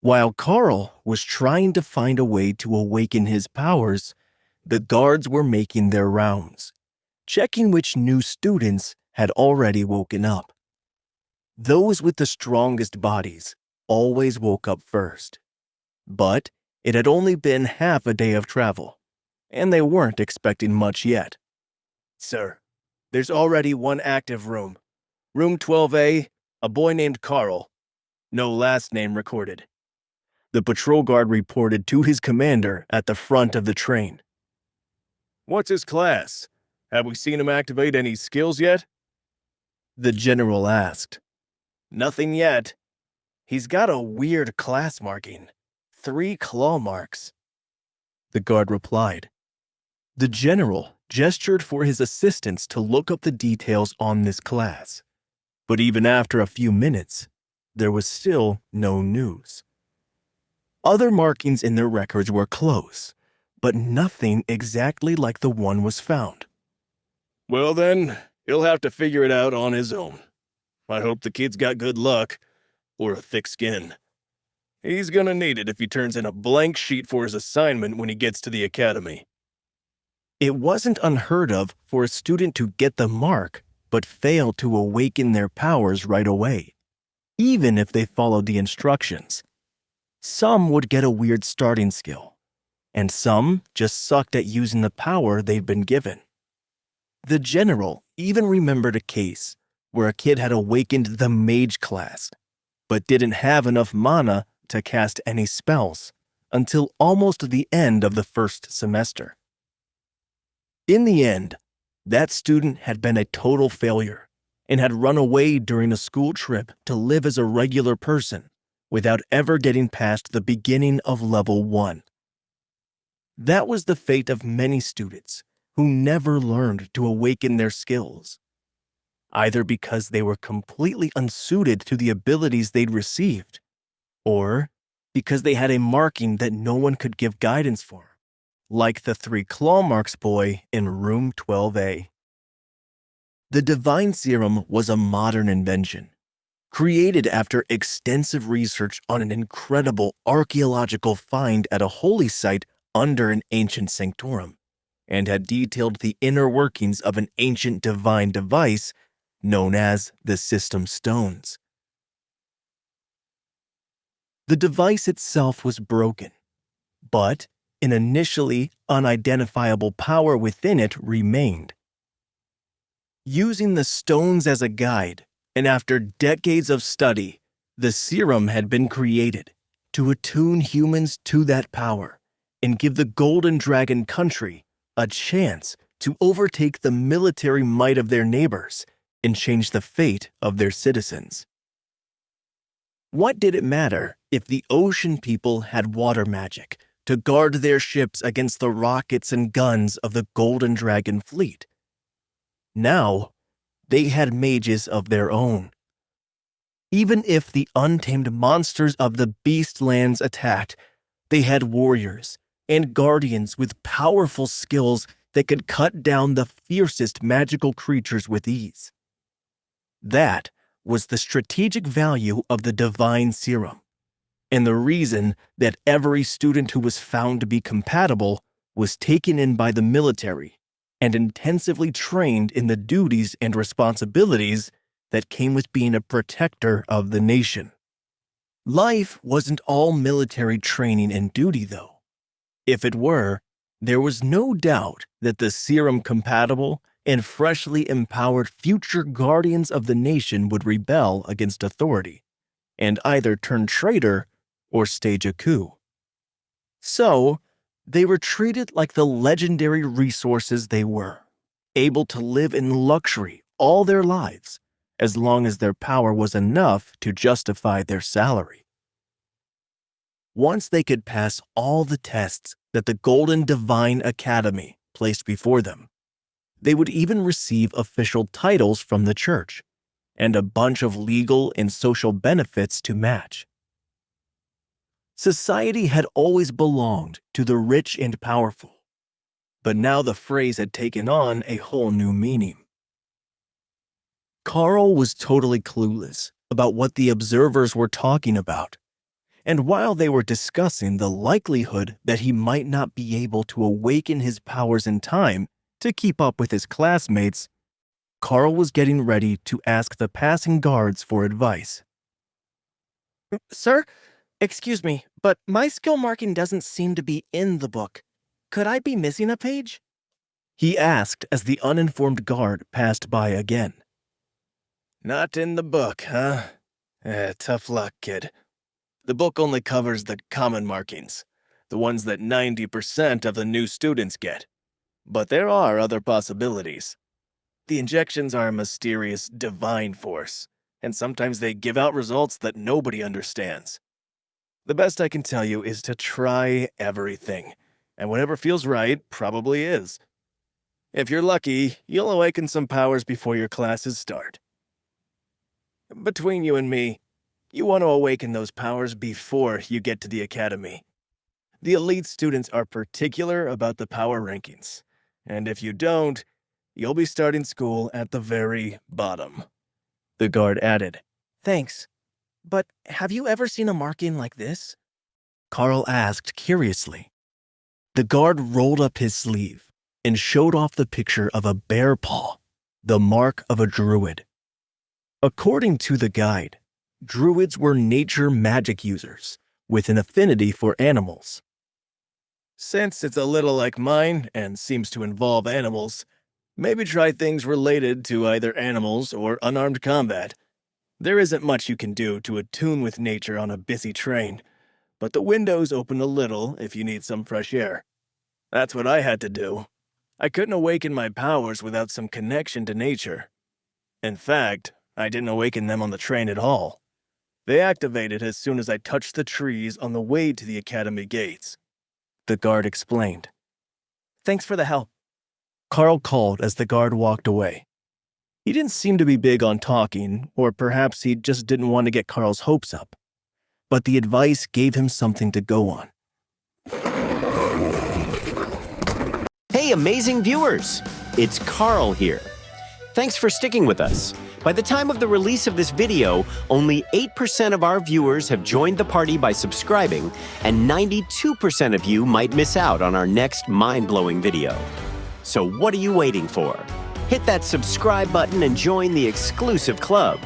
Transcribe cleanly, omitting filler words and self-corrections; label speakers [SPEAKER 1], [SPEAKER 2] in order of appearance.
[SPEAKER 1] While Karl was trying to find a way to awaken his powers, the guards were making their rounds, checking which new students had already woken up. Those with the strongest bodies always woke up first. But it had only been half a day of travel, and they weren't expecting much yet. "Sir, there's already one active room. Room 12A, a boy named Karl. No last name recorded," the patrol guard reported to his commander at the front of the train. "What's his class? Have we seen him activate any skills yet?" the general asked. "Nothing yet. He's got a weird class marking. 3 claw marks," the guard replied. The general gestured for his assistants to look up the details on this class. But even after a few minutes, there was still no news. Other markings in their records were close, but nothing exactly like the one was found. "Well then, he'll have to figure it out on his own. I hope the kid's got good luck, or a thick skin. He's gonna need it if he turns in a blank sheet for his assignment when he gets to the academy." It wasn't unheard of for a student to get the mark but fail to awaken their powers right away, even if they followed the instructions. Some would get a weird starting skill, and some just sucked at using the power they'd been given. The general even remembered a case where a kid had awakened the Mage class, but didn't have enough mana to cast any spells until almost the end of the first semester. In the end, that student had been a total failure and had run away during a school trip to live as a regular person without ever getting past the beginning of level 1. That was the fate of many students who never learned to awaken their skills, either because they were completely unsuited to the abilities they'd received, or because they had a marking that no one could give guidance for, like the 3 claw marks boy in room 12A. The Divine Serum was a modern invention, created after extensive research on an incredible archaeological find at a holy site under an ancient sanctorum, and had detailed the inner workings of an ancient divine device known as the System Stones. The device itself was broken, but an initially unidentifiable power within it remained. Using the stones as a guide, and after decades of study, the serum had been created to attune humans to that power and give the Golden Dragon country a chance to overtake the military might of their neighbors and change the fate of their citizens. What did it matter if the ocean people had water magic to guard their ships against the rockets and guns of the Golden Dragon fleet? Now, they had mages of their own. Even if the untamed monsters of the Beastlands attacked, they had warriors and guardians with powerful skills that could cut down the fiercest magical creatures with ease. That was the strategic value of the Divine Serum, and the reason that every student who was found to be compatible was taken in by the military and intensively trained in the duties and responsibilities that came with being a protector of the nation. Life wasn't all military training and duty, though. If it were, there was no doubt that the serum-compatible and freshly empowered future guardians of the nation would rebel against authority and either turn traitor or stage a coup. So, they were treated like the legendary resources they were, able to live in luxury all their lives, as long as their power was enough to justify their salary. Once they could pass all the tests that the Golden Divine Academy placed before them, they would even receive official titles from the church and a bunch of legal and social benefits to match. Society had always belonged to the rich and powerful, but now the phrase had taken on a whole new meaning. Karl was totally clueless about what the observers were talking about. And while they were discussing the likelihood that he might not be able to awaken his powers in time to keep up with his classmates, Karl was getting ready to ask the passing guards for advice.
[SPEAKER 2] Sir, excuse me, but my skill marking doesn't seem to be in the book. Could I be missing a page?
[SPEAKER 1] He asked as the uninformed guard passed by again. Not in the book, huh? Tough luck, kid. The book only covers the common markings, the ones that 90% of the new students get. But there are other possibilities. The injections are a mysterious divine force, and sometimes they give out results that nobody understands. The best I can tell you is to try everything, and whatever feels right probably is. If you're lucky, you'll awaken some powers before your classes start. Between you and me, you want to awaken those powers before you get to the academy. The elite students are particular about the power rankings, and if you don't, you'll be starting school at the very bottom. The guard added.
[SPEAKER 2] Thanks. But have you ever seen a marking like this?
[SPEAKER 1] Karl asked curiously. The guard rolled up his sleeve and showed off the picture of a bear paw, the mark of a druid. According to the guide, druids were nature magic users with an affinity for animals. Since it's a little like mine and seems to involve animals, maybe try things related to either animals or unarmed combat. There isn't much you can do to attune with nature on a busy train, but the windows open a little if you need some fresh air. That's what I had to do. I couldn't awaken my powers without some connection to nature. In fact, I didn't awaken them on the train at all. They activated as soon as I touched the trees on the way to the academy gates. The guard explained.
[SPEAKER 2] Thanks for the help.
[SPEAKER 1] Karl called as the guard walked away. He didn't seem to be big on talking, or perhaps he just didn't want to get Karl's hopes up. But the advice gave him something to go on.
[SPEAKER 3] Hey, amazing viewers! It's Karl here. Thanks for sticking with us. By the time of the release of this video, only 8% of our viewers have joined the party by subscribing, and 92% of you might miss out on our next mind-blowing video. So what are you waiting for? Hit that subscribe button and join the exclusive club.